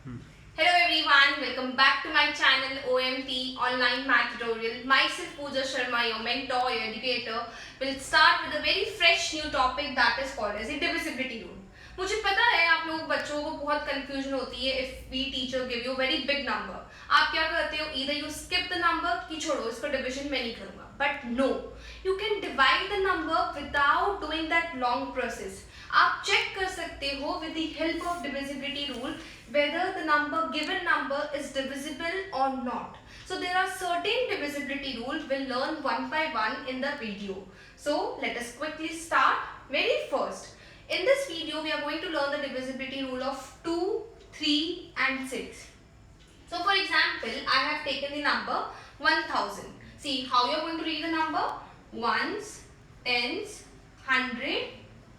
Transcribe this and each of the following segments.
Hello everyone, welcome back to my channel OMT Online Math Tutorial. Myself Pooja Sharma, your mentor, your educator, will start with a very fresh new topic that is called as a divisibility rule. मुझे पता है आप लोग बच्चों को बहुत confusion होती है if we teacher give you very big number. आप क्या करते हो either you skip the number कि छोड़ो इसको डिविजन में नहीं करूँगा. But no, you can divide the number without doing that long process. आप चेक कर सकते हो with the help of divisibility rule whether the given number is divisible or not. So there are certain divisibility rules we'll learn one by one in the video. So let us quickly start. Very first, in this video we are going to learn the divisibility rule of 2, 3 and 6. So for example, I have taken the number 1000. See how you are going to read the number? Ones, tens, 100,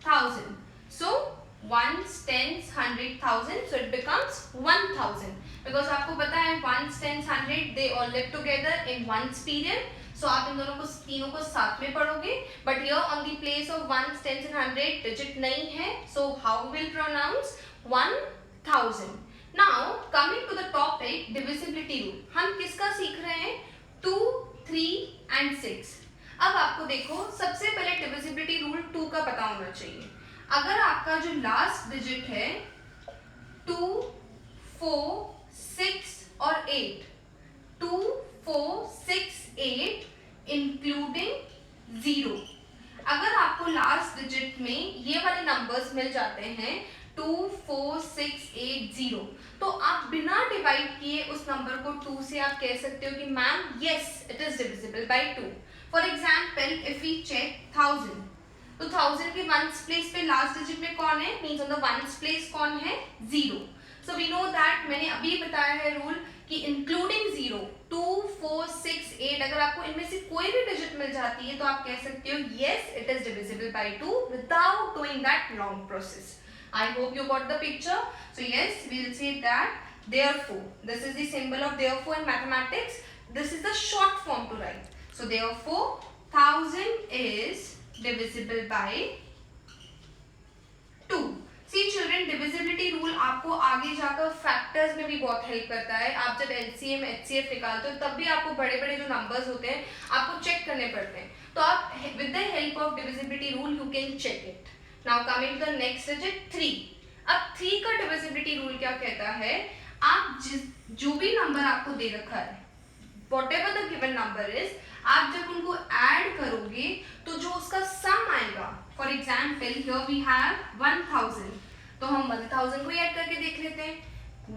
1000. So ones, tens, 100,000. So it becomes 1000. Because आपको पता है ones, tens, 100 they all live together in ones period. So आप इन दोनों को तीनों को साथ में पढ़ोगे. But here on the place of ones, tens and 100 digit नहीं है. So how we will pronounce 1000. Now coming to the topic divisibility rule. हम किसका सीख रहे हैं? 2, 3 and 6. अब आपको देखो सबसे पहले डिविजिबिलिटी रूल 2 का पता होना चाहिए. अगर आपका जो लास्ट डिजिट है 2, 4, 6 और 8, 2, 4, 6, 8 इंक्लूडिंग 0. अगर आपको लास्ट डिजिट में ये वाले नंबर्स मिल जाते हैं 2, 4, 6, 8, 0, तो आप बिना डिवाइड किए उस नंबर को 2 से आप कह सकते हो कि ma'am yes it is divisible by 2. For example if we check 1000, तो 1000 के वंस प्लेस पे लास्ट डिजिट में कौन है? Means on the ones place कौन है? 0. सो वी नो दैट मैंने अभी बताया है रूल कि इंक्लूडिंग 0, 2, 4, 6, 8 अगर आपको इनमें से कोई भी डिजिट मिल जाती है तो आप कह सकते हो yes it is divisible by 2 without doing that long process. I hope you got the picture. So yes, we will say that therefore. This is the symbol of therefore in mathematics. This is the short form to write. So therefore, 1000 is divisible by 2. See children, divisibility rule आपको आगे जाकर factors में भी बहुत help करता है. आप जब LCM, HCF निकालते हो तब भी आपको बड़े बड़े जो नंबर्स होते हैं आपको चेक करने पड़ते हैं. तो आप with the help of divisibility rule you can check it. Now coming to the next digit 3. अब 3 का divisibility rule क्या कहता है? आप जो भी नंबर आपको दे रखा है whatever the given number is, आप जब उनको ऐड करोगे तो जो उसका सम आएगा, for example here we have 1000, तो हम 1000 को ऐड करके देख लेते हैं.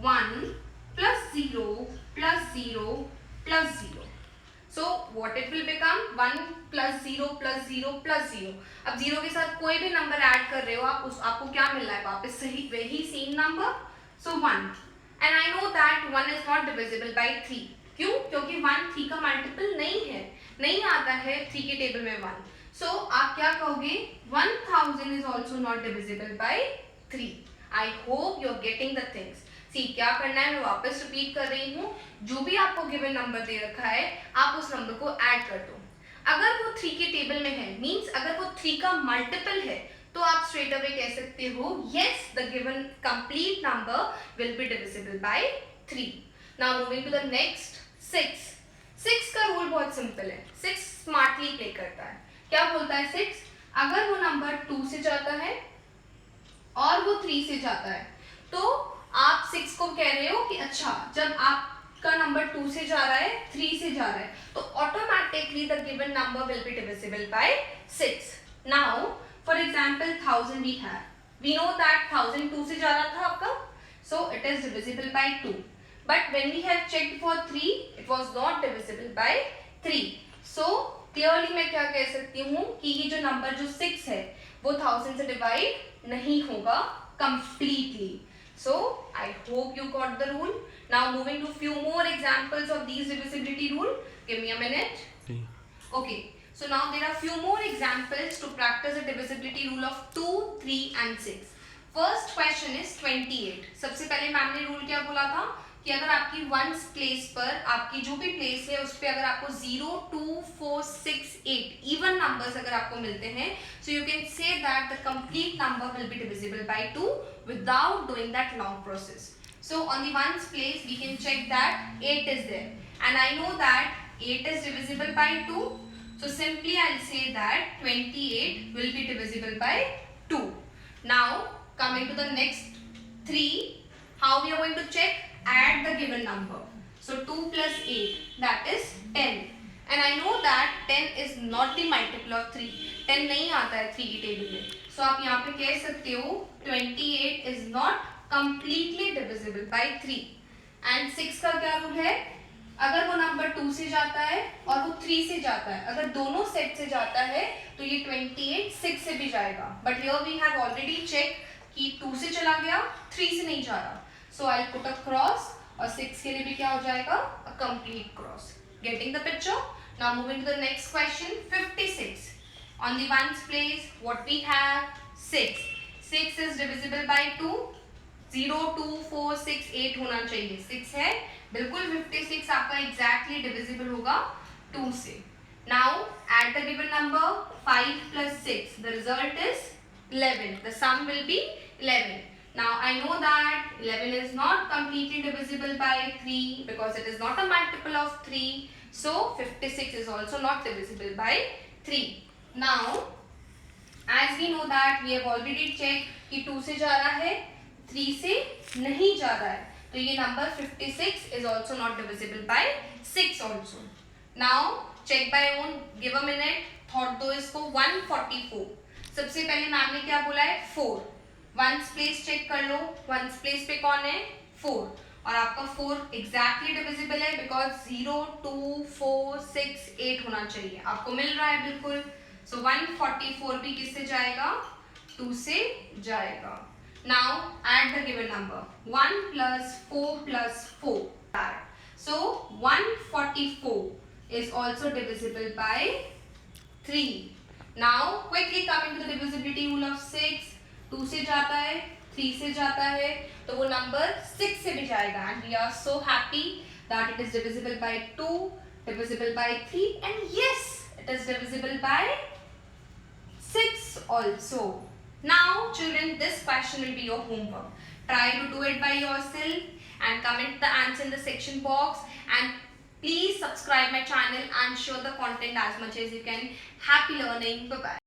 1 plus 0 plus 0 plus 0. So what it will become? 1 plus 0 plus 0 plus 0. अब 0 के साथ कोई भी नंबर ऐड कर रहे हो आप आपको क्या मिल रहा है वापस सही वही same number. So 1. And I know that 1 is not divisible by 3. क्यों? क्योंकि 1 3 का मल्टीपल नहीं है, नहीं आता है 3 के टेबल में 1. सो आप क्या कहोगे? 1000 is also not divisible by 3. I hope you are getting the things. सी क्या करना है मैं वापस रिपीट कर रही हूँ. जो भी आपको गिवन नंबर दे रखा है आप उस नंबर को ऐड कर दो. अगर वो 3 के टेबल में है मीन्स अगर वो 3 का मल्टीपल है तो आप स्ट्रेट अवे कह सकते हो yes the given complete number will be divisible by 3. Now moving to the next 6. 6 का रूल बहुत सिंपल है. 6 स्मार्टली प्ले करता है. क्या बोलता है 6? अगर वो नंबर 2 से जाता है और वो 3 से जाता है तो आप 6 को कह रहे हो कि अच्छा जब आपका नंबर 2 से जा रहा है 3 से जा रहा है तो automatically the given number will be divisible by 6. Now for example 1000 we have, we know that 1000 2 से जा रहा था आपका, so it is divisible by 2. But when we have checked for 3, it was not divisible by 3. So clearly मैं क्या कह सकती हूँ कि ये जो नंबर जो 6 है वो 1000 से डिवाइड नहीं होगा completely. So I hope you got the rule. Now moving to few more examples of these divisibility rule. Give me a minute. Okay. So now there are few more examples to practice the divisibility rule of 2, 3 and 6. First question is 28. सबसे पहले ma'am ने rule क्या बोला था कि अगर आपकी ones place पर आपकी जो भी प्लेस है उस पर अगर आपको 0, 2, 4, 6, 8 इवन नंबर्स अगर आपको मिलते हैं so you can say that the complete number will be divisible by 2 without doing that long process. So on the ones place we can check that 8 is there, and I know that 8 is divisible by 2. So simply I'll say that 28 will be divisible by 2. Now coming to the next 3, how we are going to check? Add the given number. So 2 plus 8, that is 10. And I know that 10 is not the multiple of 3. 10 नहीं आता है 3 की table में. So आप यहाँ पे कह सकते हो 28 is not completely divisible by 3. And 6 का क्या रूल है? अगर वो नंबर 2 से जाता है और वो 3 से जाता है, अगर दोनों सेट से जाता है तो ये 28 6 से भी जाएगा. But here we have already check कि 2 से चला गया, 3 से नहीं जा रहा. सो आई पुट अ क्रॉस, और 6 के लिए भी क्या हो जाएगा? A complete cross. Getting the picture? Now moving to the next question, 56. On the ones place, what we have? 6. 6 is divisible by 2. 0, 2, 4, 6, 8 होना चाहिए. 6 है, बिल्कुल 56 आपका exactly divisible होगा 2 से. Now add the given number. 5 plus 6. The result is 11. The sum will be 11. Now I know that 11 is not completely divisible by 3 because it is not a multiple of 3. So 56 is also not divisible by 3. Now as we know that we have already checked कि 2 से जा रहा है, 3 से नहीं जा रहा है, तो ये number 56 is also not divisible by 6 also. Now check by own. Give a minute. Thought दो इसको. 144. सबसे पहले मैम ने क्या बोला है? 4. वंस प्लेस चेक कर लो. वंस प्लेस पे कौन है? 4. और आपका 4 एग्जैक्टली डिविजिबल है बिकॉज 0, 2, 4, 6, 8 होना चाहिए. आपको मिल रहा है बिल्कुल. सो 144 भी किससे जाएगा? 2 से जाएगा. Now add the given number. 1 plus 4 plus 4. So 144 is also divisible by 3. Now quickly coming to the divisibility rule of 6. 2 से जाता है, 3 से जाता है, तो वो नंबर 6 से भी जाएगा. And we are so happy that it is divisible by 2, divisible by 3, and yes, it is divisible by 6 also. Now children, this question will be your homework. Try to do it by yourself and comment the answer in the section box, and please subscribe my channel and share the content as much as you can. Happy learning. Bye bye.